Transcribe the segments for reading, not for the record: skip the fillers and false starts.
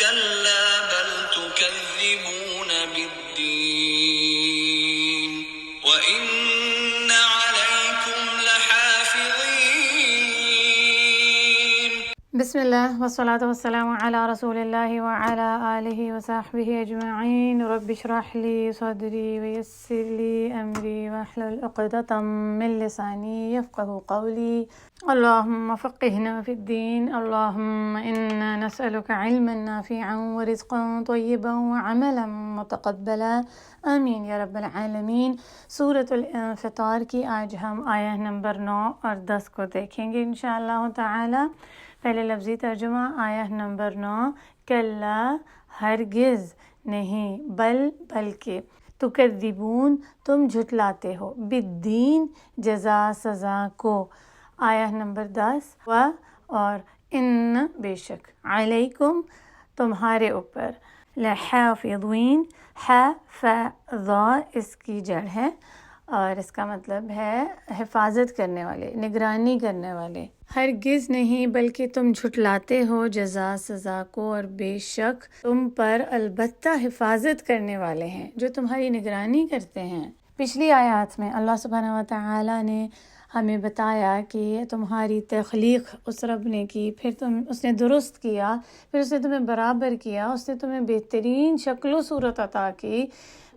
كلا بل تكذبون بالدين وإن عليكم لحافظين. بسم الله والصلاة والسلام على رسول الله وعلى آله وصحبه أجمعين. رب اشرح لي صدري ويسر لي أمري واحلل عقدة من لساني يفقه قولي. اللهم فقهنا في الدين. اللهم إنا نسألك علما نافعا ورزقا طيبا وعملا متقبلا آمین یا رب العالمین. سورۃ الانفطار کی آج ہم آیہ نمبر 9 اور 10 کو دیکھیں گے انشاءاللہ تعالی. پہلے لفظی ترجمہ آیہ نمبر 9. کلا ہرگز نہیں، بلکہ تکذبون تم جھٹلاتے ہو، بالدین جزا سزا کو. آیہ نمبر 10. اور ان بے شک، علیکم تمہارے اوپر، لحافظین، حفظا اس کی جڑ ہے اور اس کا مطلب ہے حفاظت کرنے والے، نگرانی کرنے والے. ہرگز نہیں بلکہ تم جھٹلاتے ہو جزا سزا کو، اور بے شک تم پر البتہ حفاظت کرنے والے ہیں جو تمہاری نگرانی کرتے ہیں. پچھلی آیات میں اللہ سبحانہ و تعالی نے ہمیں بتایا کہ تمہاری تخلیق اس رب نے کی، پھر اس نے درست کیا، پھر اس نے تمہیں برابر کیا، اس نے تمہیں بہترین شکل و صورت عطا کی،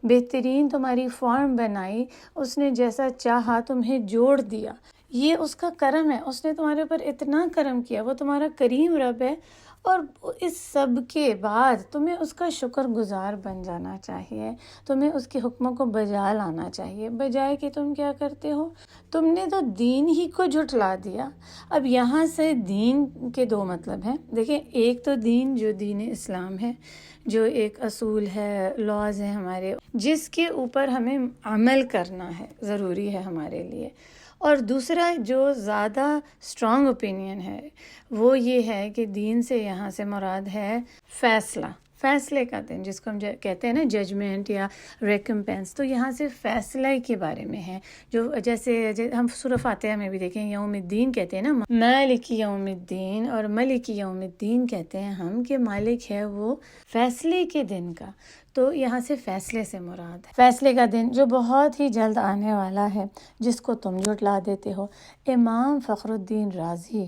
بہترین تمہاری فارم بنائی، اس نے جیسا چاہا تمہیں جوڑ دیا. یہ اس کا کرم ہے، اس نے تمہارے اوپر اتنا کرم کیا، وہ تمہارا کریم رب ہے. اور اس سب کے بعد تمہیں اس کا شکر گزار بن جانا چاہیے، تمہیں اس کے حکموں کو بجا لانا چاہیے، بجائے کہ تم کیا کرتے ہو، تم نے تو دین ہی کو جھٹلا دیا. اب یہاں سے دین کے دو مطلب ہیں. دیکھیں، ایک تو دین جو دین اسلام ہے، جو ایک اصول ہے، لاز ہے ہمارے، جس کے اوپر ہمیں عمل کرنا ہے، ضروری ہے ہمارے لیے. اور دوسرا جو زیادہ اسٹرانگ اوپینین ہے وہ یہ ہے کہ دین سے یہاں سے مراد ہے فیصلے کا دن، جس کو ہم کہتے ہیں نا ججمنٹ یا ریکمپینس. تو یہاں سے فیصلہ کے بارے میں ہے، جو جیسے ہم سورہ فاتحہ میں بھی دیکھیں یوم الدین کہتے ہیں نا، مالک یوم الدین، اور ملک یوم الدین کہتے ہیں ہم کہ مالک ہے وہ فیصلے کے دن کا. تو یہاں سے فیصلے سے مراد ہے فیصلے کا دن جو بہت ہی جلد آنے والا ہے، جس کو تم جھٹلا دیتے ہو. امام فخر الدین رازی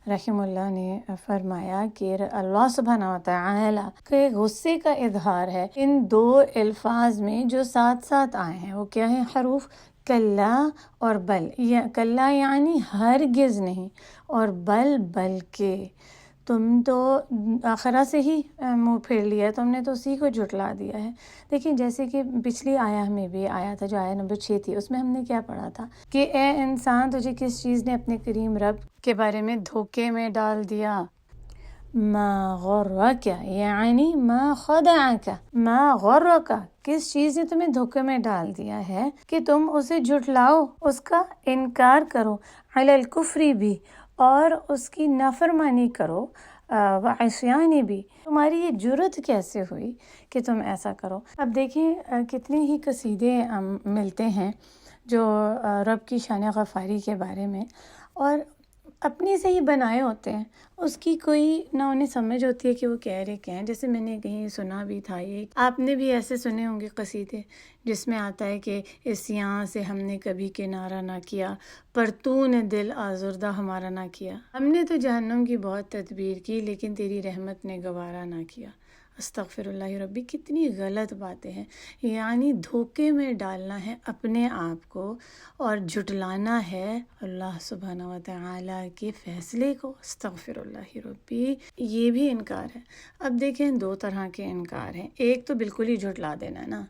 رحمہ اللہ نے فرمایا کہ اللہ سبحانہ و تعالی کے غصے کا اظہار ہے ان دو الفاظ میں جو ساتھ ساتھ آئے ہیں. وہ کیا ہیں؟ حروف کلا اور بل. کلا یعنی ہرگز نہیں، اور بلکہ تم تو آخرہ سے ہی منہ پھیر لیا، تم نے تو اسی کو جھٹلا دیا ہے. دیکھیں، جیسے کہ پچھلی آیہ میں بھی آیا تھا جو آیہ نمبر 6 تھی، اس میں ہم نے کیا پڑھا تھا کہ اے انسان، تجھے کس چیز نے اپنے کریم رب کے بارے میں دھوکے میں ڈال دیا؟ ما غرک یعنی ما خدعک، ما غرک کس چیز نے تمہیں دھوکے میں ڈال دیا ہے کہ تم اسے جھٹلاؤ، اس کا انکار کرو، علی الکفر بھی، اور اس کی نافرمانی کرو، وعصیانی بھی. تمہاری یہ جرت کیسے ہوئی کہ تم ایسا کرو؟ اب دیکھیں کتنے ہی قصیدے ملتے ہیں جو رب کی شان غفاری کے بارے میں، اور اپنی سے ہی بنائے ہوتے ہیں. اس کی کوئی نہ انہیں سمجھ ہوتی ہے کہ وہ کہہ رہے کہیں. جیسے میں نے کہیں سنا بھی تھا، یہ آپ نے بھی ایسے سنے ہوں گے قصیدے جس میں آتا ہے کہ اس یہاں سے ہم نے کبھی کنارہ نہ کیا، پر تو نے دل آزردہ ہمارا نہ کیا. ہم نے تو جہنم کی بہت تدبیر کی لیکن تیری رحمت نے گوارا نہ کیا. استغفر اللہ ربی، کتنی غلط باتیں ہیں. یعنی دھوکے میں ڈالنا ہے اپنے آپ کو اور جھٹلانا ہے اللہ سبحانہ و تعالی کے فیصلے کو. استغفر اللہ ربی، یہ بھی انکار ہے. اب دیکھیں، دو طرح کے انکار ہیں. ایک تو بالکل ہی جھٹلا دینا نا،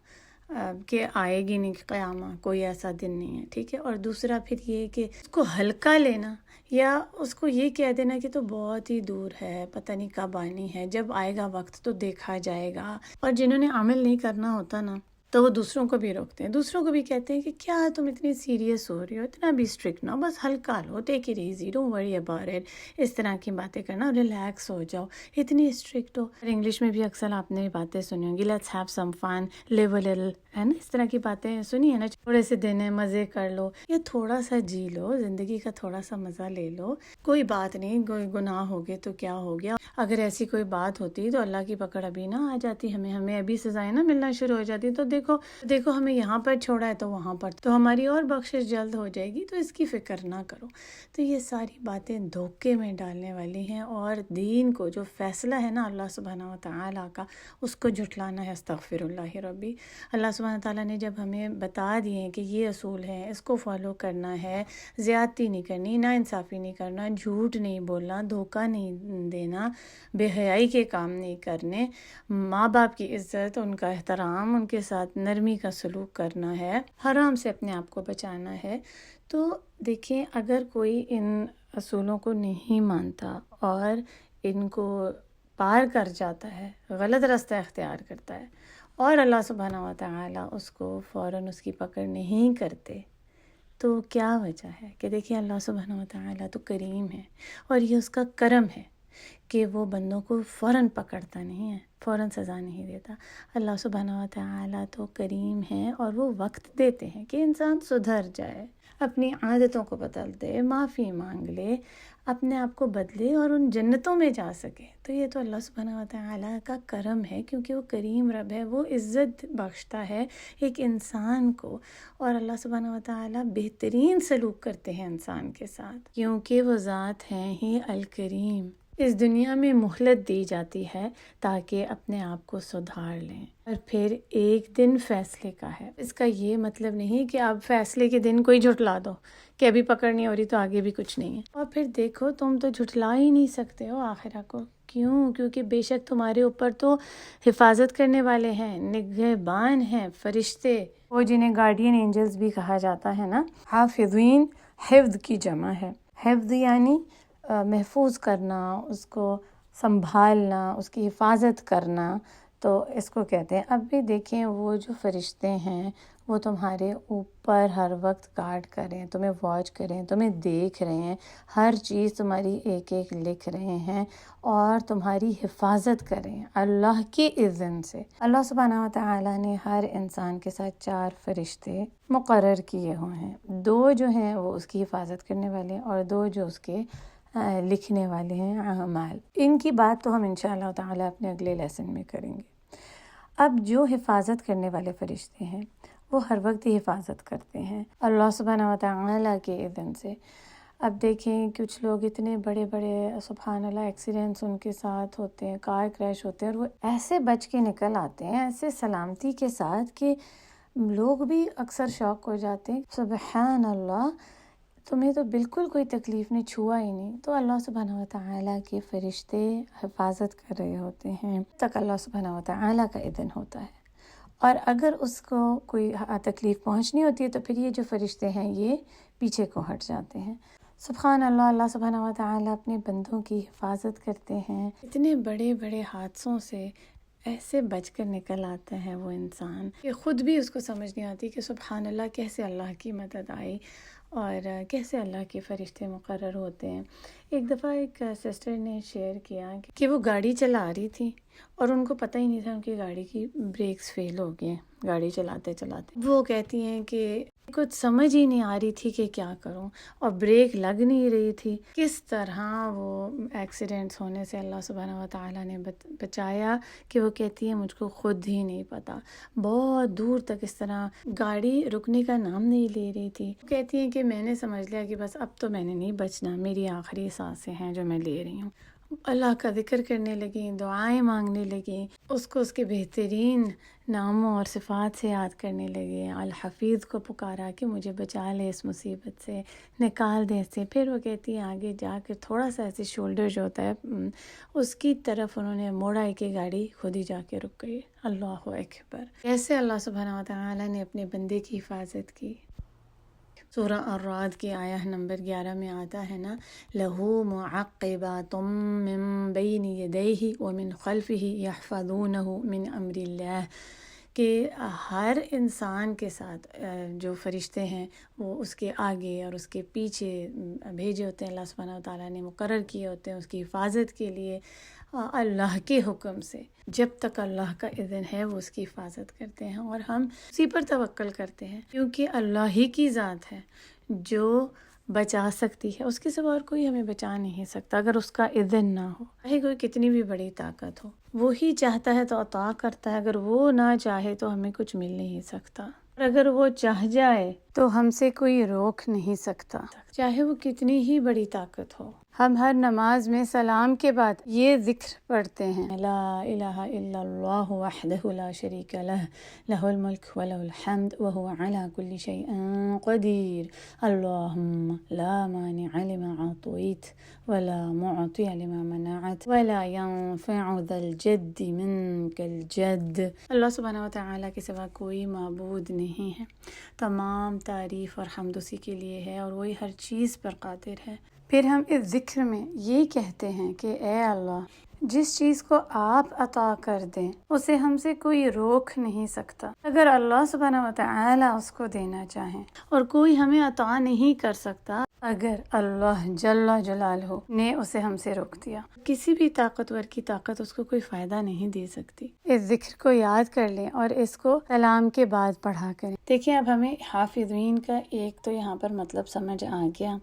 کہ آئے گی نہیں قیامہ، کوئی ایسا دن نہیں ہے، ٹھیک ہے. اور دوسرا پھر یہ کہ اس کو ہلکا لینا، یا اس کو یہ کہہ دینا کہ تو بہت ہی دور ہے، پتہ نہیں کب آنی ہے، جب آئے گا وقت تو دیکھا جائے گا. اور جنہوں نے عمل نہیں کرنا ہوتا نا، تو وہ دوسروں کو بھی روکتے ہیں، دوسروں کو بھی کہتے ہیں کہ کیا تم اتنی سیریس ہو رہی ہو، اتنا بھی اسٹرکٹ نہ ہو، بس ہلکا لو، take it easy, don't worry about it, اس طرح کی باتیں کرنا، ریلیکس ہو جاؤ، اتنی اسٹرکٹ ہو۔ اور انگلش میں بھی اکثر آپ نے باتیں سنی ہوں گی، let's have some fun, leave a little, ہے نا، اس طرح کی باتیں سنی ہے نا، تھوڑے سے دن ہے، مزے کر لو، یا تھوڑا سا جی لو، زندگی کا تھوڑا سا مزہ لے لو، کوئی بات نہیں، کوئی گناہ ہو گئے تو کیا ہو گیا، اگر ایسی کوئی بات ہوتی تو اللہ کی پکڑ ابھی نہ آ جاتی، ہمیں ابھی سزائیں نہ ملنا شروع ہو جاتی، تو دیکھو ہمیں یہاں پر چھوڑا ہے تو وہاں پر تو ہماری اور بخشش جلد ہو جائے گی، تو اس کی فکر نہ کرو۔ تو یہ ساری باتیں دھوکے میں ڈالنے والی ہیں، اور دین کو جو فیصلہ ہے نا اللہ سبحانہ و تعالیٰ کا، اس کو جھٹلانا ہے۔ استغفر اللہ ربی، اللہ سبحانہ تعالیٰ نے جب ہمیں بتا دیے ہیں کہ یہ اصول ہیں، اس کو فالو کرنا ہے، زیادتی نہیں کرنی، نا انصافی نہیں کرنا، جھوٹ نہیں بولنا، دھوکہ نہیں دینا، بے حیائی کے کام نہیں کرنے، ماں باپ کی عزت، ان کا احترام، ان کے ساتھ نرمی کا سلوک کرنا ہے، حرام سے اپنے آپ کو بچانا ہے۔ تو دیکھیں، اگر کوئی ان اصولوں کو نہیں مانتا اور ان کو پار کر جاتا ہے، غلط راستہ اختیار کرتا ہے، اور اللہ سبحانہ و تعالیٰ اس کو فوراً اس کی پکڑ نہیں کرتے، تو کیا وجہ ہے کہ دیکھیں اللہ سبحانہ و تعالیٰ تو کریم ہے، اور یہ اس کا کرم ہے کہ وہ بندوں کو فوراً پکڑتا نہیں ہے، فوراً سزا نہیں دیتا۔ اللہ سبحانہ و تعالیٰ تو کریم ہے، اور وہ وقت دیتے ہیں کہ انسان سدھر جائے، اپنی عادتوں کو بدل دے، معافی مانگ لے، اپنے آپ کو بدلے اور ان جنتوں میں جا سکے۔ تو یہ تو اللہ سبحانہ و تعالیٰ کا کرم ہے، کیونکہ وہ کریم رب ہے، وہ عزت بخشتا ہے ایک انسان کو، اور اللہ سبحانہ و تعالیٰ بہترین سلوک کرتے ہیں انسان کے ساتھ، کیونکہ وہ ذات ہیں ہی الکریم۔ اس دنیا میں مہلت دی جاتی ہے تاکہ اپنے آپ کو سدھار لیں، اور پھر ایک دن فیصلے کا ہے۔ اس کا یہ مطلب نہیں کہ آپ فیصلے کے دن کوئی جھٹلا دو کہ ابھی پکڑ نہیں ہو رہی تو آگے بھی کچھ نہیں ہے، اور پھر دیکھو تم تو جھٹلا ہی نہیں سکتے ہو آخرہ کو۔ کیوں؟ کیونکہ بے شک تمہارے اوپر تو حفاظت کرنے والے ہیں، نگہبان ہیں، فرشتے، وہ جنہیں گارڈین اینجلز بھی کہا جاتا ہے نا، حافظین، حفظ کی جمع ہے، حفظ یعنی محفوظ کرنا، اس کو سنبھالنا، اس کی حفاظت کرنا، تو اس کو کہتے ہیں۔ اب بھی دیکھیں، وہ جو فرشتے ہیں وہ تمہارے اوپر ہر وقت گارڈ کریں، تمہیں واچ کریں، تمہیں دیکھ رہے ہیں، ہر چیز تمہاری ایک ایک لکھ رہے ہیں، اور تمہاری حفاظت کریں اللہ کے اذن سے۔ اللہ سبحانہ و تعالیٰ نے ہر انسان کے ساتھ 4 فرشتے مقرر کیے ہوئے ہیں، 2 جو ہیں وہ اس کی حفاظت کرنے والے ہیں، اور 2 جو اس کے لکھنے والے ہیں اعمال۔ ان کی بات تو ہم انشاءاللہ تعالیٰ اپنے اگلے لیسن میں کریں گے۔ اب جو حفاظت کرنے والے فرشتے ہیں وہ ہر وقت ہی حفاظت کرتے ہیں اللہ سبحانہ و تعالیٰ کے اذن سے۔ اب دیکھیں، کچھ لوگ اتنے بڑے بڑے سبحان اللہ ایکسیڈنٹس ان کے ساتھ ہوتے ہیں، کار کریش ہوتے ہیں، اور وہ ایسے بچ کے نکل آتے ہیں، ایسے سلامتی کے ساتھ، کہ لوگ بھی اکثر شوق ہو جاتے ہیں، سبحان اللہ، تمہیں تو بالکل کوئی تکلیف نہیں، چھوا ہی نہیں، تو اللہ سبحانہ و تعالیٰ کے فرشتے حفاظت کر رہے ہوتے ہیں تک اللہ سبحانہ و تعالیٰ کا اذن ہوتا ہے، اور اگر اس کو کوئی تکلیف پہنچنی ہوتی ہے تو پھر یہ جو فرشتے ہیں یہ پیچھے کو ہٹ جاتے ہیں۔ سبحان اللہ، اللہ سبحانہ و تعالیٰ اپنے بندوں کی حفاظت کرتے ہیں، اتنے بڑے بڑے حادثوں سے ایسے بچ کر نکل آتا ہے وہ انسان کہ خود بھی اس کو سمجھ نہیں آتی کہ سبحان اللہ کیسے اللہ کی مدد آئی اور کیسے اللہ کے فرشتے مقرر ہوتے ہیں۔ ایک دفعہ ایک سسٹر نے شیئر کیا کہ وہ گاڑی چلا رہی تھی اور ان کو پتہ ہی نہیں تھا ان کی گاڑی کی بریکس فیل ہو گئے گاڑی چلاتے چلاتے۔ وہ کہتی ہیں کہ کچھ سمجھ ہی نہیں آ رہی تھی کہ کیا کروں، اور بریک لگ نہیں رہی تھی، کس طرح وہ ایکسیڈنٹس ہونے سے اللہ سبحانہ و تعالیٰ نے بچایا کہ وہ کہتی ہے مجھ کو خود ہی نہیں پتا، بہت دور تک اس طرح گاڑی رکنے کا نام نہیں لے رہی تھی۔ کہتی ہیں کہ میں نے سمجھ لیا کہ بس اب تو میں نے نہیں بچنا، میری آخری سانسیں ہیں جو میں لے رہی ہوں۔ اللہ کا ذکر کرنے لگیں، دعائیں مانگنے لگیں، اس کو اس کے بہترین ناموں اور صفات سے یاد کرنے لگے، الحفیظ کو پکارا کہ مجھے بچا لے اس مصیبت سے، نکال دے اس سے۔ پھر وہ کہتی ہیں آگے جا کے تھوڑا سا ایسے شولڈر جو ہوتا ہے اس کی طرف انہوں نے موڑا کہ گاڑی خود ہی جا کے رک گئی۔ اللہ اکبر! کیسے اللہ سبحانہ و تعالیٰ نے اپنے بندے کی حفاظت کی۔ سورہ الرعد کی آیہ نمبر 11 میں آتا ہے نا، لَهُ مُعَقِّبَاتٌ مِّن بَيْنِ يَدَيْهِ وَمِن خَلْفِهِ يَحْفَظُونَهُ مِنْ أَمْرِ اللَّهِ، کہ ہر انسان کے ساتھ جو فرشتے ہیں وہ اس کے آگے اور اس کے پیچھے بھیجے ہوتے ہیں، اللہ سبحانہ و تعالیٰ نے مقرر کیے ہوتے ہیں اس کی حفاظت کے لیے اللہ کے حکم سے۔ جب تک اللہ کا اذن ہے وہ اس کی حفاظت کرتے ہیں، اور ہم اسی پر توکل کرتے ہیں کیونکہ اللہ ہی کی ذات ہے جو بچا سکتی ہے، اس کے سوا اور کوئی ہمیں بچا نہیں سکتا اگر اس کا اذن نہ ہو، چاہے کوئی کتنی بھی بڑی طاقت ہو۔ وہی چاہتا ہے تو عطا کرتا ہے، اگر وہ نہ چاہے تو ہمیں کچھ مل نہیں سکتا، اور اگر وہ چاہ جائے تو ہم سے کوئی روک نہیں سکتا، چاہے وہ کتنی ہی بڑی طاقت ہو۔ ہم ہر نماز میں سلام کے بعد یہ ذکر پڑھتے ہیں، لا الہ الا اللہ وحدہ لا شریک لہ، لہ الملک ولہ الحمد وہو علی کل شیء قدیر، اللہم لا مانع لما اعطیت ولا معطی لما منعت ولا ينفع ذا الجد منک الجد۔ اللہ سبحانہ و تعالیٰ کے سوا کوئی معبود نہیں ہے، تمام تعریف اور حمد اسی کے لیے ہے، اور وہی ہر چیز پر قادر ہے۔ پھر ہم اس ذکر میں یہ کہتے ہیں کہ اے اللہ، جس چیز کو آپ عطا کر دیں اسے ہم سے کوئی روک نہیں سکتا، اگر اللہ سبحانہ و تعالیٰ اس کو دینا چاہیں، اور کوئی ہمیں عطا نہیں کر سکتا اگر اللہ جل جلالہ نے اسے ہم سے روک دیا۔ کسی بھی طاقتور کی طاقت اس کو کوئی فائدہ نہیں دے سکتی۔ اس ذکر کو یاد کر لیں اور اس کو سلام کے بعد پڑھا کریں۔ دیکھیں اب ہمیں حافظین کا ایک تو یہاں پر مطلب سمجھ آ گیا،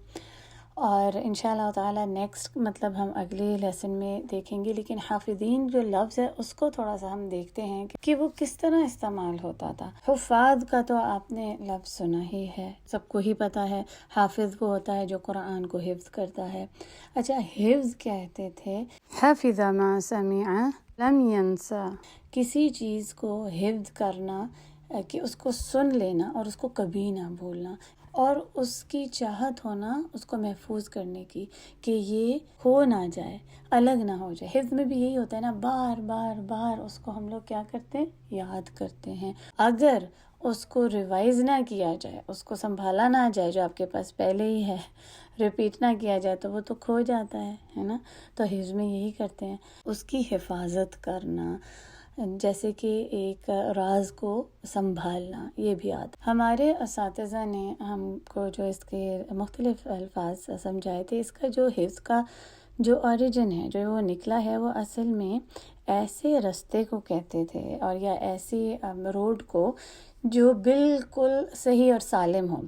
اور انشاءاللہ تعالی نیکسٹ مطلب ہم اگلے لیسن میں دیکھیں گے، لیکن حافظین جو لفظ ہے اس کو تھوڑا سا ہم دیکھتے ہیں کہ وہ کس طرح استعمال ہوتا تھا۔ حفاظ کا تو آپ نے لفظ سنا ہی ہے، سب کو ہی پتہ ہے، حافظ وہ ہوتا ہے جو قرآن کو حفظ کرتا ہے۔ اچھا، حفظ کہتے تھے حفظ ما سمع لم ینسا، کسی چیز کو حفظ کرنا کہ اس کو سن لینا اور اس کو کبھی نہ بھولنا، اور اس کی چاہت ہونا اس کو محفوظ کرنے کی کہ یہ ہو نہ جائے، الگ نہ ہو جائے۔ حفظ میں بھی یہی ہوتا ہے نا، بار بار بار اس کو ہم لوگ کیا کرتے ہیں، یاد کرتے ہیں۔ اگر اس کو ریوائز نہ کیا جائے، اس کو سنبھالا نہ جائے جو آپ کے پاس پہلے ہی ہے، ریپیٹ نہ کیا جائے تو وہ تو کھو جاتا ہے نا۔ تو حفظ میں یہی کرتے ہیں، اس کی حفاظت کرنا، جیسے کہ ایک راز کو سنبھالنا، یہ بھی یاد۔ ہمارے اساتذہ نے ہم کو جو اس کے مختلف الفاظ سمجھائے تھے، اس کا جو حفظ کا جو اوریجن ہے، جو وہ نکلا ہے، وہ اصل میں ایسے رستے کو کہتے تھے، اور یا ایسی روڈ کو جو بالکل صحیح اور سالم ہو،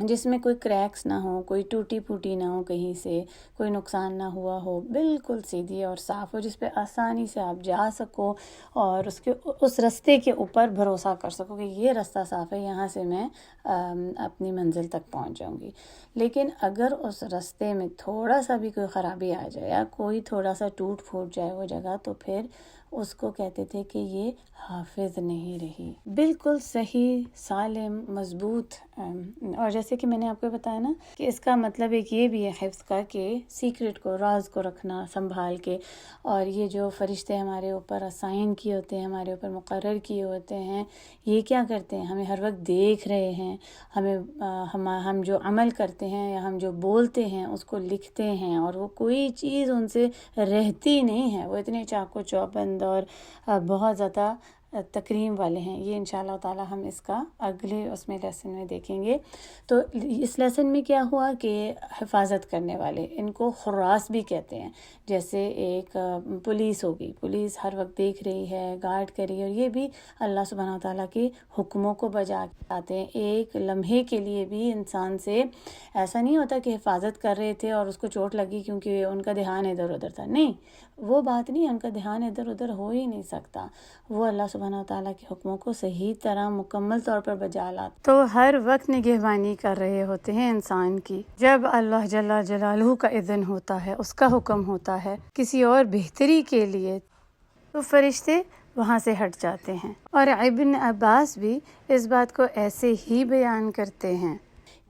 جس میں کوئی کریکس نہ ہو، کوئی ٹوٹی پھوٹی نہ ہو، کہیں سے کوئی نقصان نہ ہوا ہو، بالکل سیدھی اور صاف ہو، جس پہ آسانی سے آپ جا سکو اور اس رستے کے اوپر بھروسہ کر سکو کہ یہ رستہ صاف ہے، یہاں سے میں اپنی منزل تک پہنچ جاؤں گی۔ لیکن اگر اس رستے میں تھوڑا سا بھی کوئی خرابی آ جائے یا کوئی تھوڑا سا ٹوٹ پھوٹ جائے وہ جگہ، تو پھر اس کو کہتے تھے کہ یہ حافظ نہیں رہی، بالکل صحیح، سالم، مضبوط۔ اور جیسے کہ میں نے آپ کو بتایا نا کہ اس کا مطلب ایک یہ بھی ہے حفظ کا کہ سیکرٹ کو، راز کو رکھنا سنبھال کے، اور یہ جو فرشتے ہمارے اوپر اسائن کیے ہوتے ہیں، ہمارے اوپر مقرر کیے ہوتے ہیں، یہ کیا کرتے ہیں، ہمیں ہر وقت دیکھ رہے ہیں، ہم جو عمل کرتے ہیں یا ہم جو بولتے ہیں اس کو لکھتے ہیں، اور وہ کوئی چیز ان سے رہتی نہیں ہے، وہ اتنے چاق و چوبند اور بہت زیادہ تکریم والے ہیں۔ یہ انشاءاللہ تعالی ہم اس کا اگلے اس میں لیسن میں دیکھیں گے۔ تو اس لیسن میں کیا ہوا کہ حفاظت کرنے والے، ان کو حراس بھی کہتے ہیں، جیسے ایک پولیس ہوگی، پولیس ہر وقت دیکھ رہی ہے، گارڈ کر رہی ہے، اور یہ بھی اللہ سبحانہ و تعالیٰ کے حکموں کو بجا کے آتے ہیں۔ ایک لمحے کے لیے بھی انسان سے ایسا نہیں ہوتا کہ حفاظت کر رہے تھے اور اس کو چوٹ لگی کیونکہ ان کا دھیان ادھر ادھر تھا، نہیں، وہ بات نہیں، ان کا دھیان ادھر ادھر ہو ہی نہیں سکتا، وہ اللہ سبحانہ و تعالیٰ کے حکموں کو صحیح طرح مکمل طور پر بجا لاتے، تو ہر وقت نگہبانی کر رہے ہوتے ہیں انسان کی۔ جب اللہ جل جلالہ کا اذن ہوتا ہے، اس کا حکم ہوتا ہے کسی اور بہتری کے لیے، تو فرشتے وہاں سے ہٹ جاتے ہیں۔ اور ابن عباس بھی اس بات کو ایسے ہی بیان کرتے ہیں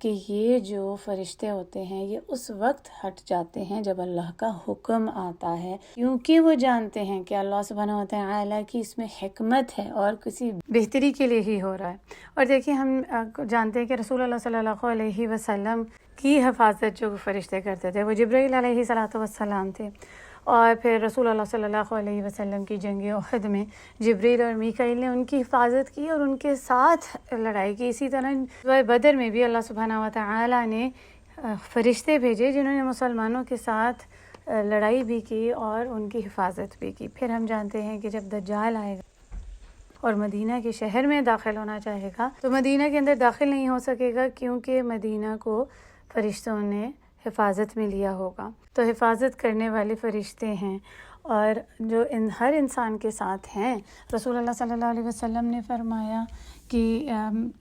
کہ یہ جو فرشتے ہوتے ہیں یہ اس وقت ہٹ جاتے ہیں جب اللہ کا حکم آتا ہے، کیونکہ وہ جانتے ہیں کہ اللہ سبحانہ و تعالیٰ کی اس میں حکمت ہے اور کسی بہتری کے لیے ہی ہو رہا ہے۔ اور دیکھیں، ہم جانتے ہیں کہ رسول اللہ صلی اللہ علیہ وسلم کی حفاظت جو فرشتے کرتے تھے وہ جبرائیل علیہ السلام تھے، اور پھر رسول اللہ صلی اللہ علیہ وسلم کی جنگ احد میں جبریل اور میکائیل نے ان کی حفاظت کی اور ان کے ساتھ لڑائی کی۔ اسی طرح بدر میں بھی اللہ سبحانہ و تعالیٰ نے فرشتے بھیجے جنہوں نے مسلمانوں کے ساتھ لڑائی بھی کی اور ان کی حفاظت بھی کی۔ پھر ہم جانتے ہیں کہ جب دجال آئے گا اور مدینہ کے شہر میں داخل ہونا چاہے گا تو مدینہ کے اندر داخل نہیں ہو سکے گا، کیونکہ مدینہ کو فرشتوں نے حفاظت میں لیا ہوگا۔ تو حفاظت کرنے والے فرشتے ہیں اور جو ہر انسان کے ساتھ ہیں۔ رسول اللہ صلی اللہ علیہ وسلم نے فرمایا کہ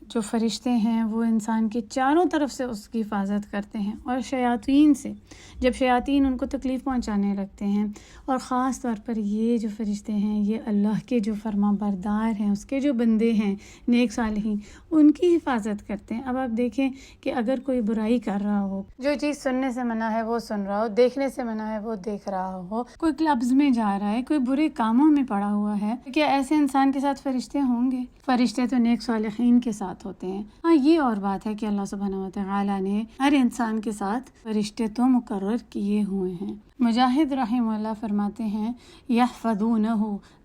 جو فرشتے ہیں وہ انسان کے چاروں طرف سے اس کی حفاظت کرتے ہیں، اور شیاطین سے، جب شیاطین ان کو تکلیف پہنچانے لگتے ہیں، اور خاص طور پر یہ جو فرشتے ہیں یہ اللہ کے جو فرما بردار ہیں، اس کے جو بندے ہیں نیک صالحین، ان کی حفاظت کرتے ہیں۔ اب آپ دیکھیں کہ اگر کوئی برائی کر رہا ہو، جو چیز سننے سے منع ہے وہ سن رہا ہو، دیکھنے سے منع ہے وہ دیکھ رہا ہو، کوئی کلبز میں جا رہا ہے، کوئی برے کاموں میں پڑا ہوا ہے، کیا ایسے انسان کے ساتھ فرشتے ہوں گے؟ فرشتے تو نیک صالحین کے ساتھ ہوتے ہیں۔ ہاں، یہ اور بات ہے کہ اللہ سبحانہ و تعالیٰ نے ہر انسان کے ساتھ فرشتے تو مقرر کیے ہوئے ہیں۔ مجاہد رحمہ اللہ فرماتے ہیں یحفظونہ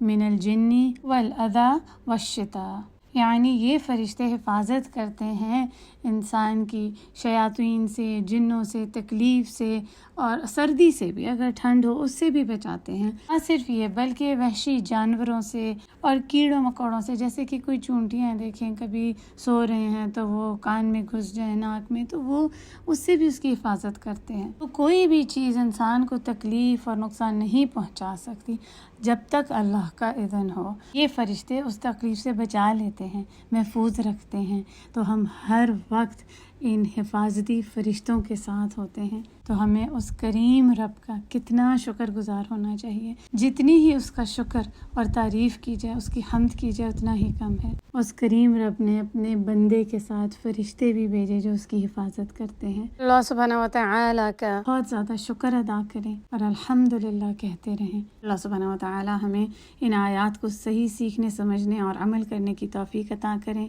من الجن والاذی والشتاء، یعنی یہ فرشتے حفاظت کرتے ہیں انسان کی شیاطین سے، جنوں سے، تکلیف سے، اور سردی سے بھی، اگر ٹھنڈ ہو اس سے بھی بچاتے ہیں۔ نہ صرف یہ بلکہ وحشی جانوروں سے اور کیڑوں مکوڑوں سے، جیسے کہ کوئی چونٹیاں دیکھیں کبھی سو رہے ہیں تو وہ کان میں گھس جائیں، ناک میں، تو وہ اس سے بھی اس کی حفاظت کرتے ہیں۔ تو کوئی بھی چیز انسان کو تکلیف اور نقصان نہیں پہنچا سکتی جب تک اللہ کا اذن ہو۔ یہ فرشتے اس تکلیف سے بچا لیتے ہیں، محفوظ رکھتے ہیں۔ تو ہم ہر وقت ان حفاظتی فرشتوں کے ساتھ ہوتے ہیں، تو ہمیں اس کریم رب کا کتنا شکر گزار ہونا چاہیے۔ جتنی ہی اس کا شکر اور تعریف کی جائے، اس کی حمد کی جائے، اتنا ہی کم ہے۔ اس کریم رب نے اپنے بندے کے ساتھ فرشتے بھی بھیجے جو اس کی حفاظت کرتے ہیں۔ اللہ سبحانہ و تعالیٰ کا بہت زیادہ شکر ادا کریں اور الحمدللہ کہتے رہیں۔ اللہ سبحانہ و تعالیٰ ہمیں ان آیات کو صحیح سیکھنے، سمجھنے اور عمل کرنے کی توفیق عطا کریں۔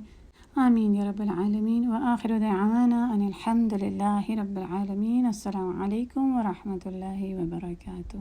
آمین یا رب العالمین۔ وآخر دعوانا ان الحمد للہ رب العالمین۔ السلام علیکم ورحمۃ اللہ وبرکاتہ۔